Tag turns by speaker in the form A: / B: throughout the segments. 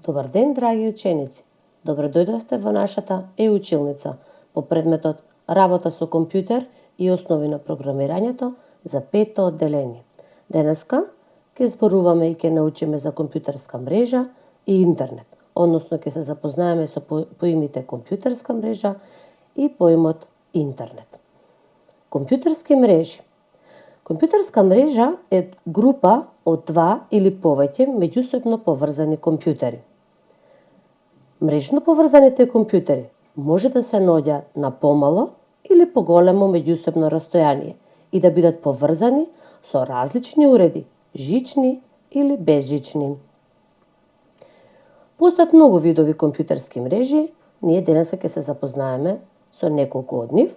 A: Добар ден, драги ученици! Добре дојдовте во нашата училница по предметот Работа со компјутер и основи на програмирањето за 5-то одделение. Денеска ќе зборуваме и ќе научиме за компјутерска мрежа и интернет, односно ќе се запознаеме со поимите компјутерска мрежа и поимот интернет. Компјутерски мрежи. Компјутерска мрежа е група од два или повеќе меѓусебно поврзани компјутери. Мрежно поврзаните компјутери може да се наоѓаат на помало или поголемо меѓусебно растојание и да бидат поврзани со различни уреди, жични или безжични. Постојат многу видови компјутерски мрежи, ние денеска ќе се запознаеме со неколку од нив.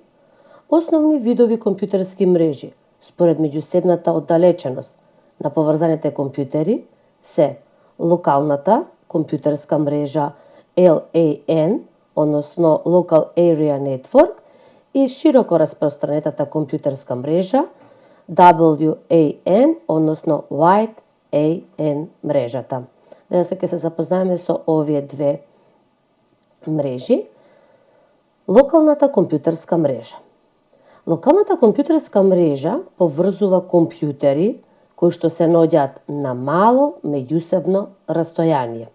A: Основни видови компјутерски мрежи според меѓусебната оддалеченост на поврзаните компјутери се локалната компјутерска мрежа LAN, односно Local Area Network, и широко распространетата компјутерска мрежа WAN, односно Wide AN мрежата. Денеска ќе се запознаеме со овие две мрежи. Локалната компјутерска мрежа. Локалната компјутерска мрежа поврзува компјутери кои што се наоѓаат на мало меѓусебно растојание.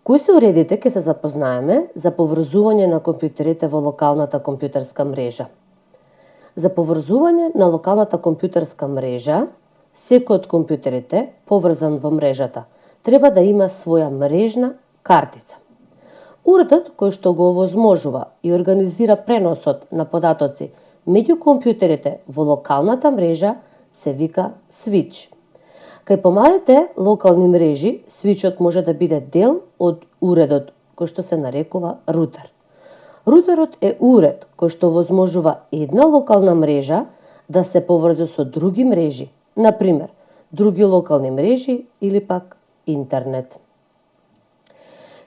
A: Кои се уредите ќе се запознаеме за поврзување на компјутерите во локалната компјутерска мрежа. За поврзување на локалната компјутерска мрежа, секој од компјутерите поврзан во мрежата треба да има своја мрежна картица. Уредот кој што го овозможува и организира преносот на податоци меѓу компјутерите во локалната мрежа се вика свич. Кај помалите локални мрежи, свичот може да биде дел од уредот кој што се нарекува рутер. Рутерот е уред кој што овозможува една локална мрежа да се поврзе со други мрежи, например, други локални мрежи или пак интернет.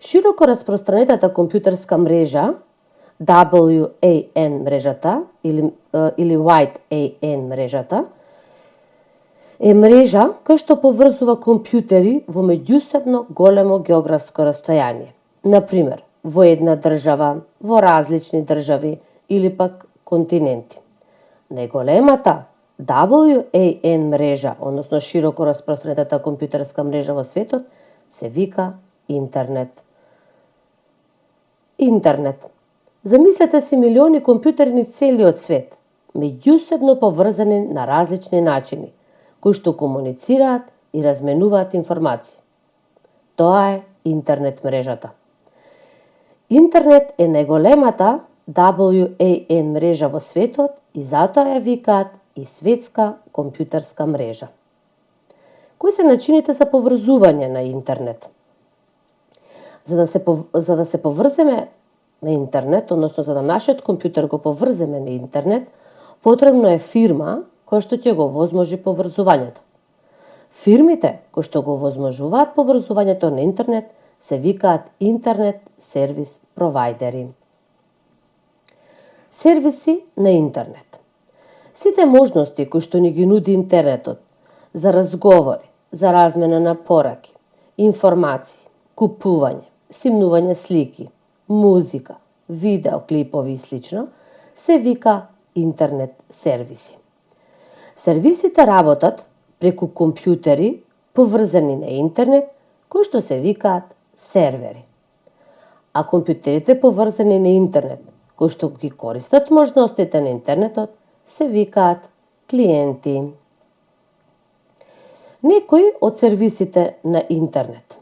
A: Широко распространетата компјутерска мрежа WAN мрежата или Wide AN мрежата е мрежа која што поврзува компјутери во меѓусебно големо географско растојание. Например, во една држава, во различни држави или пак континенти. Најголемата WAN мрежа, односно широко распространетата компјутерска мрежа во светот, се вика интернет. Интернет. Замислете си милиони компјутери низ целиот свет, меѓусебно поврзани на различни начини, кои што комуницираат и разменуваат информации. Тоа е интернет мрежата. Интернет е најголемата WAN мрежа во светот и затоа ја викаат и светска компјутерска мрежа. Кои се начините за поврзување на интернет? За да се поврземе на интернет, односно за да нашиот компјутер го поврземе на интернет, потребно е фирма која што ќе го овозможи поврзувањето. Фирмите кои што го овозможуваат поврзувањето на интернет се викаат интернет сервис провајдери. Сервиси на интернет. Сите можности кои што ни ги нуди интернетот за разговори, за размена на пораки, информации, купување, снимнување слики, музика, видеоклипови и слично, се вика интернет сервиси. Сервисите работат преку компјутери поврзани на интернет, кои што се викаат сервери. А компјутерите поврзани на интернет, кои што ги користат можностите на интернетот, се викаат клиенти. Некои од сервисите на интернет.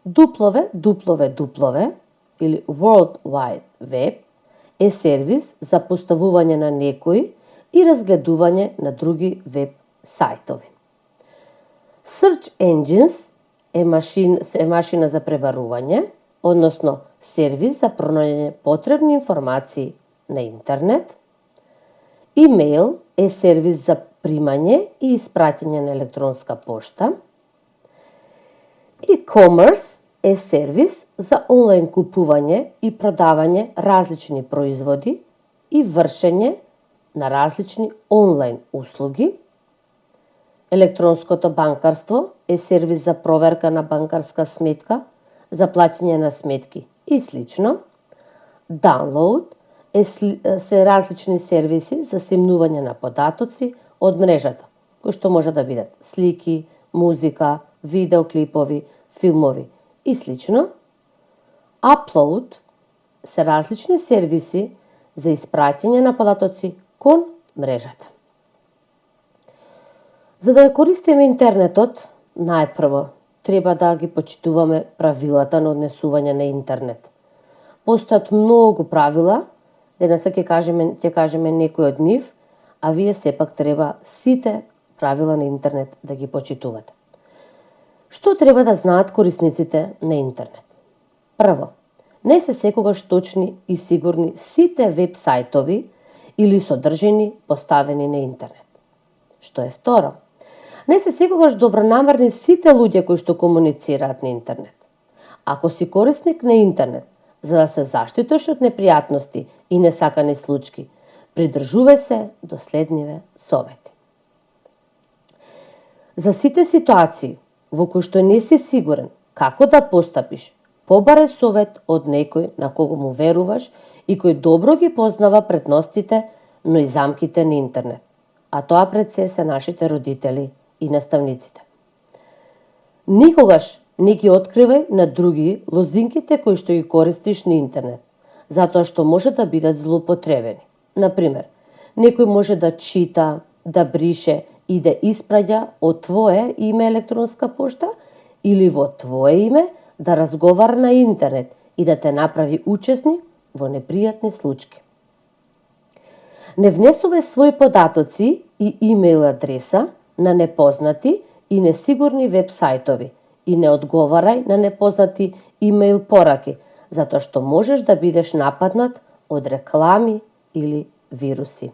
A: www или World Wide Web е сервис за поставување на некои и разгледување на други веб сајтови. Search Engines е машина за пребарување, односно сервис за пронаѓање потребни информации на интернет. Имейл е сервис за примање и испраќање на електронска пошта. E-commerce е сервис за онлайн купување и продавање различни производи и вршење на различни онлайн услуги. Електронското банкарство е сервис за проверка на банкарска сметка, за плаќање на сметки и слично. Download се различни сервиси за симнување на податоци од мрежата, кои што може да бидат слики, музика, видеоклипови, филмови и слично. Upload се различни сервиси за испраќање на податоци кон мрежата. За да ја користиме интернетот, најпрво треба да ги почитуваме правилата на однесување на интернет. Постојат многу правила, денеска ќе кажеме некои од нив, а вие сепак треба сите правила на интернет да ги почитувате. Што треба да знаат корисниците на интернет? Прво, не се секогаш точни и сигурни сите веб сајтови или содржини поставени на интернет. Што е второ? Не се секогаш добронамерни сите луѓе кои што комуницираат на интернет. Ако си корисник на интернет, за да се заштитиш од непријатности и несакани случаи, придржувај се до следниве совети. За сите ситуации во кои што не си сигурен како да постапиш, побарај совет од некој на кого му веруваш и кој добро ги познава предностите, но и замките на интернет, а тоа пред се нашите родители и наставниците. Никогаш не ги откривај на други лозинките кои што ги користиш на интернет, затоа што може да бидат злоупотребени. Например, некој може да чита, да брише и да испраќа од твое име електронска пошта или во твое име да разговара на интернет и да те направи учесник во непријатни случаи. Не внесувај своји податоци и имејл адреса на непознати и несигурни веб сајтови и не одговарај на непознати имејл пораки, затоа што можеш да бидеш нападнат од реклами или вируси.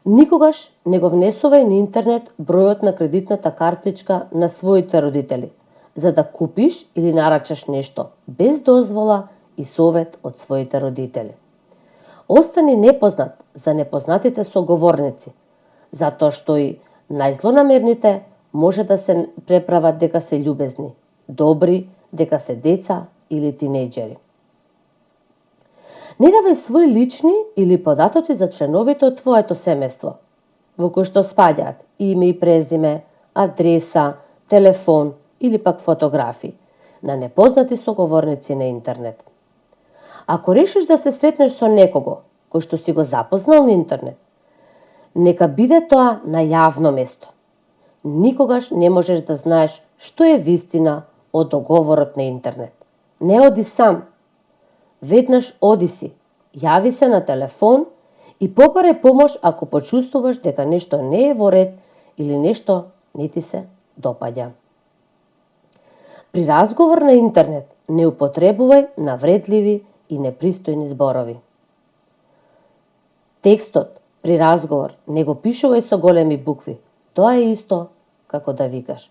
A: Никогаш не го внесувај на интернет бројот на кредитната картичка на своите родители, за да купиш или нарачаш нешто без дозвола и совет од своите родители. Остани непознат за непознатите соговорници, затоа што и најзлонамерните може да се преправат дека се љубезни, добри, дека се деца или тинејџери. Не давај свои лични или податоци за членовите од твоето семејство, во кои што спаѓаат име и презиме, адреса, телефон или пак фотографии на непознати соговорници на интернет. Ако решиш да се сретнеш со некого кој што си го запознал на интернет, нека биде тоа на јавно место. Никогаш не можеш да знаеш што е вистина од договорот на интернет. Не оди сам. Веднаш оди си, јави се на телефон и побарај помош ако почувствуваш дека нешто не е во ред или нешто не ти се допаѓа. При разговор на интернет не употребувај навредливи и непристојни зборови. Текстот при разговор не го пишувај со големи букви, тоа е исто како да викаш.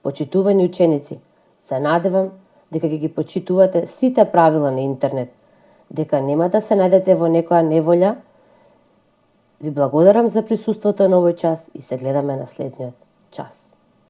A: Почитувани ученици, се надевам дека ќе ги почитувате сите правила на интернет, дека нема да се најдете во некоја неволја. Ви благодарам за присуството на овој час и се гледаме на следниот час.